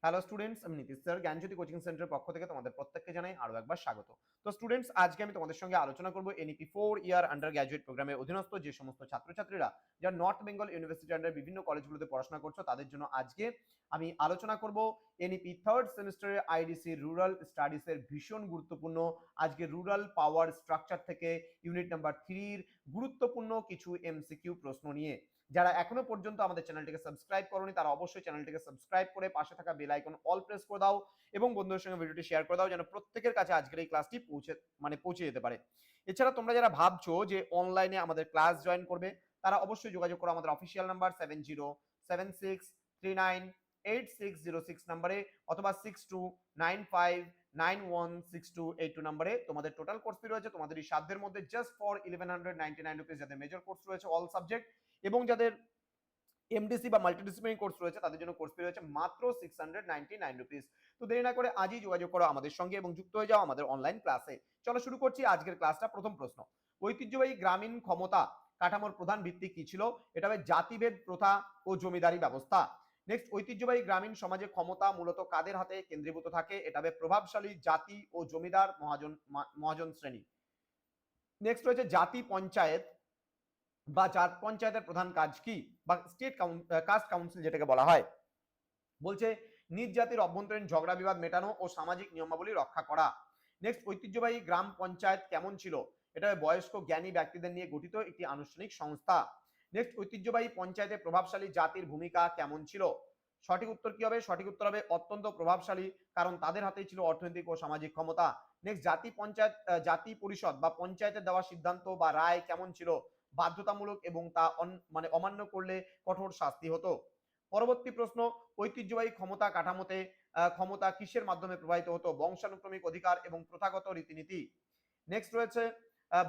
Hello students, আমি Nitish sir জ্ঞানজ্যোতি coaching সেন্টারের পক্ষ থেকে তোমাদের প্রত্যেককে জানাই আরো একবার স্বাগত। তো স্টুডেন্টস, আজকে আমি তোমাদের সঙ্গে আলোচনা করব এনইপি 4 ইয়ার আন্ডার গ্র্যাজুয়েট প্রোগ্রামের অধীনস্থ যে সমস্ত ছাত্রছাত্রীরা যারা নর্থ বেঙ্গল ইউনিভার্সিটি আন্ডার বিভিন্ন কলেজগুলোতে পড়াশোনা করছো তাদের জন্য আজকে আমি আলোচনা করব এনইপি থার্ড সেমিস্টারের আইডিসি রুরাল স্টাডিজের ভীষণ গুরুত্বপূর্ণ আজকে রুরাল পাওয়ার স্ট্রাকচার থেকে ইউনিট নাম্বার 3-র গুরুত্বপূর্ণ কিছু এমসিকিউ প্রশ্ন নিয়ে। যারা এখনো পর্যন্ত আমাদের চ্যানেলটিকে সাবস্ক্রাইব করোনি তারা অবশ্যই চ্যানেলটিকে সাবস্ক্রাইব করে পাশে থাকা বেল আইকন অল প্রেস করে দাও এবং বন্ধুদের সঙ্গে ভিডিওটি শেয়ার করে দাও যেন প্রত্যেকের কাছে আজকের এই ক্লাসটি পৌঁছে যেতে পারে। এছাড়া তোমরা যারা ভাবছো যে অনলাইনে আমাদের ক্লাস জয়েন করবে তারা অবশ্যই যোগাযোগ করো আমাদের অফিসিয়াল নাম্বার 7076398606 নাম্বারে অথবা 6295916282 নাম্বারে। তোমাদের টোটাল কোর্স ফি রয়েছে তোমাদের এই সাধ্যের মধ্যে জাস্ট ফর 1199 রুপিস, যাদের মেজর কোর্স রয়েছে অল সাবজেক্ট এবং যাদের এমডিসি বা মাল্টিডিসিপ্লিনারি কোর্স রয়েছে তাদের জন্য কোর্স ফি রয়েছে মাত্র 699 রুপিস। তো দেরি না করে আজই যোগাযোগ করো আমাদের সঙ্গে এবং যুক্ত হয়ে যাও আমাদের অনলাইন ক্লাসে। চলো শুরু করছি আজকের ক্লাসটা। প্রথম প্রশ্ন, ঐতিহ্যবাহী গ্রামীণ ক্ষমতা কাঠামোর প্রধান ভিত্তি কি ছিল? এটা হবে জাতিভেদ প্রথা ও জমিদারি ব্যবস্থা। নেক্সট, ঐতিহ্যবাহী গ্রামীণ সমাজে ক্ষমতা মূলত কাদের হাতে কেন্দ্রীভূত থাকে? এটা হবে প্রভাবশালী জাতি ও জমিদার মহাজন শ্রেণী। নেক্সট রয়েছে জাতি পঞ্চায়েত বা জাত পঞ্চায়েতের প্রধান কাজ কি? বা স্টেট কাস্ট কাউন্সিল যেটাকে বলা হয়। বলছে নিজ জাতির অভ্যন্তরীণ ঝগড়া বিবাদ মেটানো ও সামাজিক নিয়মাবলী রক্ষা করা। নেক্সট, ঐতিহ্যবাহী গ্রাম পঞ্চায়েত কেমন ছিল? এটা বয়স্ক জ্ঞানী ব্যক্তিদের নিয়ে গঠিত একটি আনুষ্ঠানিক সংস্থা। নেক্সট, ঐতিহ্যবাহী পঞ্চায়েতে প্রভাবশালী জাতির ভূমিকা কেমন ছিল? সঠিক উত্তর কি হবে? সঠিক উত্তর হবে অত্যন্ত প্রভাবশালী, কারণ তাদের হাতেই ছিল অর্থনৈতিক ও সামাজিক ক্ষমতা। নেক্সট, জাতি পরিষদ বা পঞ্চায়েতের দেওয়া সিদ্ধান্ত বা রায় কেমন ছিল? বাধ্যতামূলক এবং তা অমান্য করলে কঠোর শাস্তি হতো। পরবর্তী প্রশ্ন, ঐতিহ্যবাহী ক্ষমতা কাঠামোতে ক্ষমতা কিসের মাধ্যমে প্রবাহিত হতো? বংশানুক্রমিক অধিকার এবং প্রথাগত রীতিনীতি। নেক্সট রয়েছে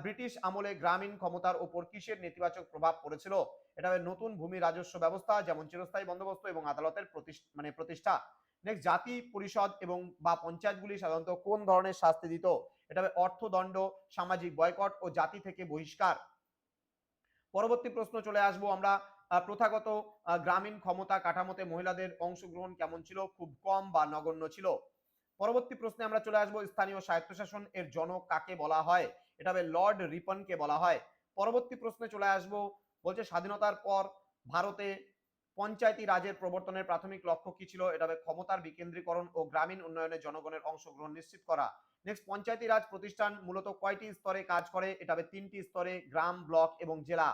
ব্রিটিশ আমলে গ্রামীণ ক্ষমতার উপর কিসের নেতিবাচক প্রভাব পড়েছিল? এটা হবে নতুন ভূমি রাজস্ব ব্যবস্থা, যেমন চিরস্থায়ী বন্দোবস্ত এবং আদালতের প্রতিষ্ঠা। নেক্সট, জাতি পরিষদ এবং বা পঞ্চায়েতগুলি সাধারণত কোন ধরনের শাস্তি দিত? এটা হবে অর্থদণ্ড, সামাজিক বয়কট ও জাতি থেকে বহিষ্কার। পরবর্তী প্রশ্ন চলে আসবো আমরা, প্রথাগত গ্রামীণ ক্ষমতা কাঠামোতে মহিলাদের অংশগ্রহণ কেমন ছিল? খুব কম বা নগণ্য ছিল। পরবর্তী প্রশ্নে আমরা চলে আসবো, স্থানীয় স্বায়ত্তশাসন এর জনক কাকে বলা হয়? এটা হবে লর্ড রিপনকে বলা হয়। পরবর্তী প্রশ্নে চলে আসবো, বলছে স্বাধীনতার পর ভারতে পঞ্চায়েতি রাজের প্রবর্তনের প্রাথমিক লক্ষ্য কি ছিল? এটা হবে ক্ষমতার বিকেন্দ্রীকরণ ও গ্রামীণ উন্নয়নে জনগণের অংশগ্রহণ নিশ্চিত করা। নেক্সট, পঞ্চায়েতি রাজ প্রতিষ্ঠান মূলত কয়টি স্তরে কাজ করে? এটা হবে 3টি স্তরে, গ্রাম, ব্লক এবং জেলা।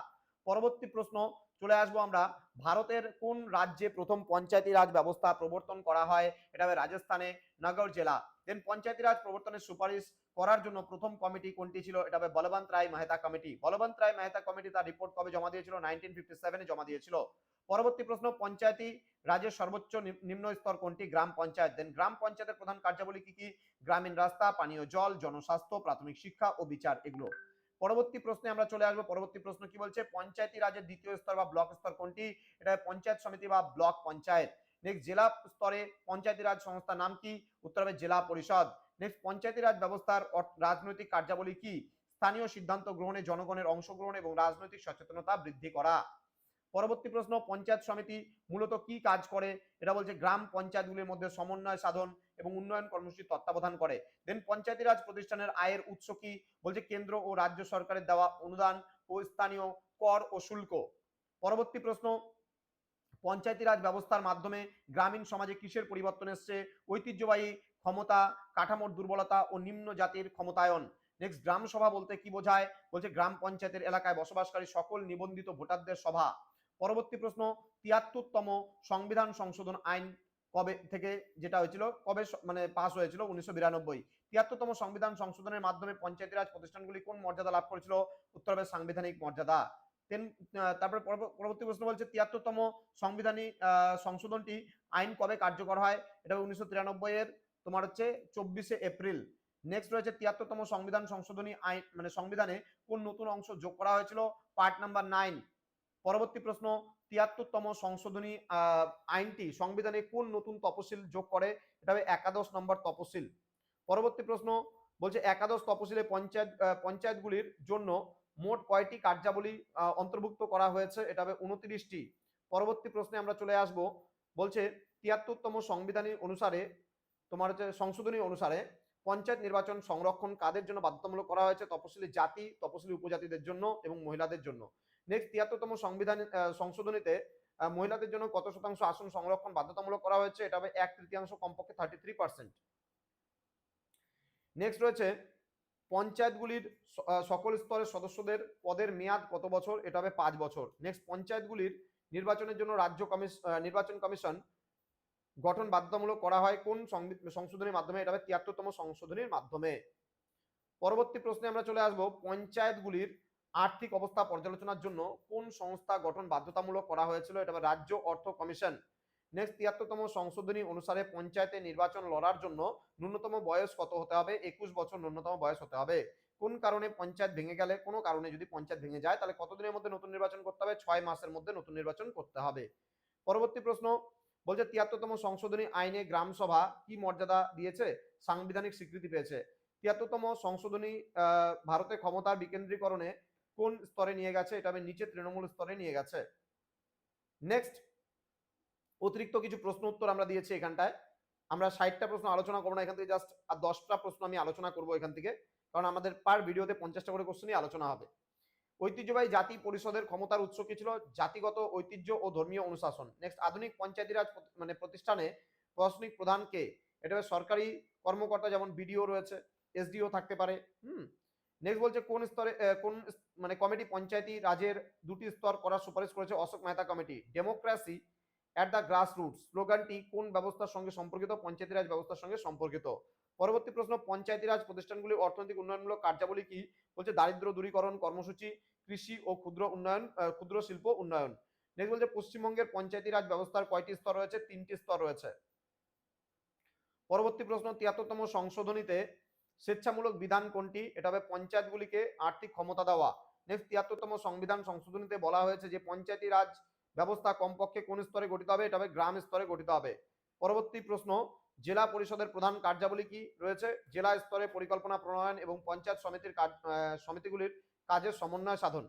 পরবর্তী প্রশ্ন চলে আসবো আমরা, ভারতের কোন রাজ্যে প্রথম পঞ্চায়েতি রাজ ব্যবস্থা প্রবর্তন করা হয়? এটা হবে রাজস্থানে নগর জেলা। দেন পঞ্চায়েতি রাজ প্রবর্তনের সুপারিশ করার জন্য প্রথম কমিটি কোনটি ছিল? এটা হবে বলবন্ত রায় মেহতা কমিটি। বলবন্ত রায় মেহতা কমিটি তার রিপোর্ট কবে জমা দিয়েছিল? 1957-এ জমা দিয়েছিল। পরবর্তী প্রশ্ন, পঞ্চায়েতি রাজ্যের সর্বোচ্চ নিম্ন স্তর কোনটি? গ্রাম পঞ্চায়েত। দেন গ্রাম পঞ্চায়েতের প্রধান কার্যাবলী কি কি? গ্রামীণ রাস্তা, পানীয় জল, জনস্বাস্থ্য, প্রাথমিক শিক্ষা ও বিচার, এগুলো। পরবর্তী প্রশ্নে আমরা চলে আসবো। পরবর্তী প্রশ্ন কি বলছে? পঞ্চায়েতি রাজের দ্বিতীয় স্তর বা ব্লক স্তর কোনটি? এটা পঞ্চায়েত সমিতি বা ব্লক পঞ্চায়েত। নেক্সট, জেলা স্তরে পঞ্চায়েতি রাজ সংস্থার নাম কি? উত্তর হবে জেলা পরিষদ। নেক্সট, পঞ্চায়েতি রাজ ব্যবস্থার রাজনৈতিক কার্যাবলী কি? স্থানীয় সিদ্ধান্ত গ্রহণে জনগণের অংশগ্রহণ এবং রাজনৈতিক সচেতনতা বৃদ্ধি করা। পরবর্তী প্রশ্ন, পঞ্চায়েত সমিতি মূলত কি কাজ করে? এটা বলছে গ্রাম পঞ্চায়েতগুলির মধ্যে সমন্বয় সাধন এবং উন্নয়ন কর্মসূচি তত্ত্বাবধান করে। দেন পঞ্চায়েতি রাজ প্রতিষ্ঠানের আয়ের উৎস কি? বলছে কেন্দ্র ও রাজ্য সরকারের দেওয়া অনুদান ও স্থানীয় কর ও শুল্ক। পরবর্তী প্রশ্ন, পঞ্চায়েতি রাজ ব্যবস্থার মাধ্যমে গ্রামীণ সমাজে কিসের পরিবর্তন এসছে? ঐতিহ্যবাহী ক্ষমতা কাঠামোর দুর্বলতা ও নিম্ন জাতির ক্ষমতায়ন। নেক্সট, গ্রাম সভা বলতে কি বোঝায়? বলছে গ্রাম পঞ্চায়েতের এলাকায় বসবাসকারী সকল নিবন্ধিত ভোটারদের সভা। পরবর্তী প্রশ্ন, ৭৩তম সংবিধান সংশোধন আইন কবে থেকে যেটা হয়েছিল, কবে মানে পাস হয়েছিল? 1992। ৭৩তম সংবিধান সংশোধনের মাধ্যমে পঞ্চায়েতি রাজ প্রতিষ্ঠানগুলি কোন মর্যাদা লাভ করেছিল? উত্তর হবে সাংবিধানিক মর্যাদা। তারপরে পরবর্তী প্রশ্ন বলছে ৭৩তম সংবিধানিক সংশোধনটি আইন কবে কার্যকর হয়? এটা 1993 এর তোমার হচ্ছে 24শে এপ্রিল। নেক্সট রয়েছে ৭৩তম সংবিধান সংশোধনী আইন মানে সংবিধানে কোন নতুন অংশ যোগ করা হয়েছিল? Part number 9। পরবর্তী প্রশ্ন, ৭৩তম সংশোধনী আইনটি সংবিধানে কোন নতুন তফসিল যোগ করে? এটা হবে একাদশ নম্বর তফসিল। পরবর্তী প্রশ্ন বলছে একাদশ তফসিলে পঞ্চায়েতগুলির জন্য মোট কয়টি কার্যাবলী অন্তর্ভুক্ত করা হয়েছে? এটা হবে 29টি। পরবর্তী প্রশ্নে আমরা চলে আসব, বলছে 73তম সংবিধানী অনুসারে তোমার হচ্ছে সংশোধনী অনুসারে পঞ্চায়েত নির্বাচন সংরক্ষণ কাদের জন্য বাধ্যতামূলক করা হয়েছে? তপশিলি জাতি, তপশিলি উপজাতিদের জন্য এবং মহিলাদের জন্য। নেক্সট 73তম সংবিধান সংশোধনীতে মহিলাদের জন্য কত শতাংশ আসন সংরক্ষণ বাধ্যতামূলক করা হয়েছে? এটা হবে 1/3 কমপক্ষে 33%। নেক্সট রয়েছে পঞ্চায়েতগুলির সকল স্তরের সদস্যদের পদের মেয়াদ কত বছর? এটা হবে 5 বছর। নেক্সট পঞ্চায়েতগুলির নির্বাচনের জন্য নির্বাচন কমিশন গঠন বাধ্যতামূলক করা হয় কোন সংশোধনীর মাধ্যমে? এটা হবে 73তম সংশোধনীর মাধ্যমে। পরবর্তী প্রশ্নে আমরা চলে আসব, পঞ্চায়েতগুলির আর্থিক অবস্থা পর্যালোচনার জন্য কোন সংস্থা গঠন বাধ্যতামূলক করা হয়েছিল? এটা হবে রাজ্য অর্থ কমিশন। নেক্সট 73তম সংশোধনী অনুসারে পঞ্চায়েতে নির্বাচন লড়ার জন্য ন্যূনতম বয়স কত হতে হবে? 21 বছর ন্যূনতম বয়স হতে হবে। কোন কারণে পঞ্চায়েত ভেঙে গেলে, কোনো কারণে যদি পঞ্চায়েত ভেঙে যায় তাহলে কতদিনের মধ্যে নতুন নির্বাচন করতে হবে? 6 মাসের মধ্যে নতুন নির্বাচন করতে হবে। পরবর্তী প্রশ্ন বলছে 73তম সংশোধনী আইনে গ্রাম সভা কি মর্যাদা দিয়েছে? সাংবিধানিক স্বীকৃতি পেয়েছে। 73তম সংশোধনী ভারতের ক্ষমতার বিকেন্দ্রীকরণে কোন স্তরে নিয়ে গেছে? এটা আমি নিচে তৃণমূল স্তরে নিয়ে গেছে। নেক্সট অতিরিক্ত কিছু প্রশ্ন উত্তর আমরা দিয়েছি এখানটায়। আমরা 60টা প্রশ্ন আলোচনা করবো না এখান থেকে, জাস্ট আর 10টা প্রশ্ন আমি আলোচনা করবো এখান থেকে, কারণ আমাদের পার ভিডিওতে 50টা করে কোশ্চেনই আলোচনা হবে। ঐতিহ্যবাহী জাতি পরিষদের ক্ষমতার উৎস কি ছিল? জাতিগত ঐতিহ্য ও ধর্মীয় অনুশাসন। নেক্সট আধুনিক পঞ্চায়েতি রাজ মানে প্রতিষ্ঠানে প্রশাসনিক প্রধান কে? এটা সরকারি কর্মকর্তা, যেমন বিডিও রয়েছে, এসডিও থাকতে পারে। নেক্সট বলছে কোন স্তরে কোন মানে কমিটি পঞ্চায়েতি রাজের 2টি স্তর করার সুপারিশ করেছে? Ashok Mehta committee. Democracy at the grass roots স্লোগানটি কোন ব্যবস্থার সঙ্গে সম্পর্কিত? পঞ্চায়েতি রাজ ব্যবস্থার সঙ্গে সম্পর্কিত। পরবর্তী প্রশ্ন, পঞ্চায়েতি রাজ প্রতিষ্ঠানগুলির অর্থনৈতিক উন্নয়নমূলক কার্যাবলী কি? বলছে দারিদ্র দূরীকরণ কর্মসূচি, কৃষি ও ক্ষুদ্র শিল্প উন্নয়ন। নেক্সট বলছে পশ্চিমবঙ্গের পঞ্চায়েতি রাজ ব্যবস্থার কয়টি স্তর রয়েছে? 3টি স্তর রয়েছে। পরবর্তী প্রশ্ন, 73তম সংশোধনীতে স্বেচ্ছামূলক বিধান কোনটি? এটা হবে পঞ্চায়েতগুলিকে আর্থিক ক্ষমতা দেওয়া। নেক্সট 73তম সংবিধান সংশোধনীতে বলা হয়েছে যে পঞ্চায়েতি রাজ ব্যবস্থা কমপক্ষে কোন স্তরে গঠিত হবে? এটা হবে গ্রাম স্তরে গঠিত হবে। পরবর্তী প্রশ্ন, জেলা পরিষদের প্রধান কার্যাবলী কি রয়েছে? জেলা স্তরে পরিকল্পনা প্রণয়ন এবং পঞ্চায়েত সমিতিগুলির কাজের সমন্বয় সাধন।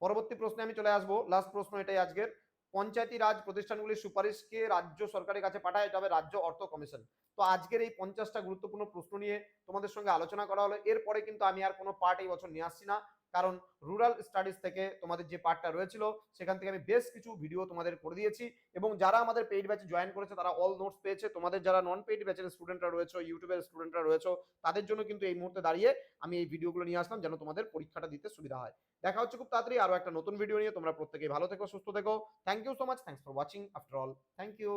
পরবর্তী প্রশ্নে আমি চলে আসবো, লাস্ট প্রশ্ন এটাই আজকের। পঞ্চায়েতি রাজ প্রতিষ্ঠানগুলির সুপারিশকে রাজ্য সরকারের কাছে পাঠায়? এটা হবে রাজ্য অর্থ কমিশন। তো আজকের এই 50টা গুরুত্বপূর্ণ প্রশ্ন নিয়ে তোমাদের সঙ্গে আলোচনা করা হলো। এরপরে কিন্তু আমি আর কোনো পার্ট এই বছর নিয়ে আসছি না, কারণ রুরাল স্টাডিজ থেকে তোমাদের যে পার্টটা রয়েছিল সেখান থেকে আমি বেশ কিছু ভিডিও তোমাদের করে দিয়েছি, এবং যারা আমাদের পেইড ব্যাচে জয়েন করেছে তারা অল নোটস পেয়েছে। তোমাদের যারা নন পেইড ব্যাচের স্টুডেন্টরা রয়েছে, ইউটিউবের স্টুডেন্টরা রয়েছে, তাদের জন্য কিন্তু এই মুহূর্তে দাঁড়িয়ে আমি এই ভিডিওগুলো নিয়ে আসলাম যেন তোমাদের পরীক্ষাটা দিতে সুবিধা হয়। দেখা হচ্ছে খুব তাড়াতাড়ি আরো একটা নতুন ভিডিও নিয়ে। তোমরা প্রত্যেকেই ভালো থেকো, সুস্থ থেকো। Thank you so much, thanks for watching after all, thank you.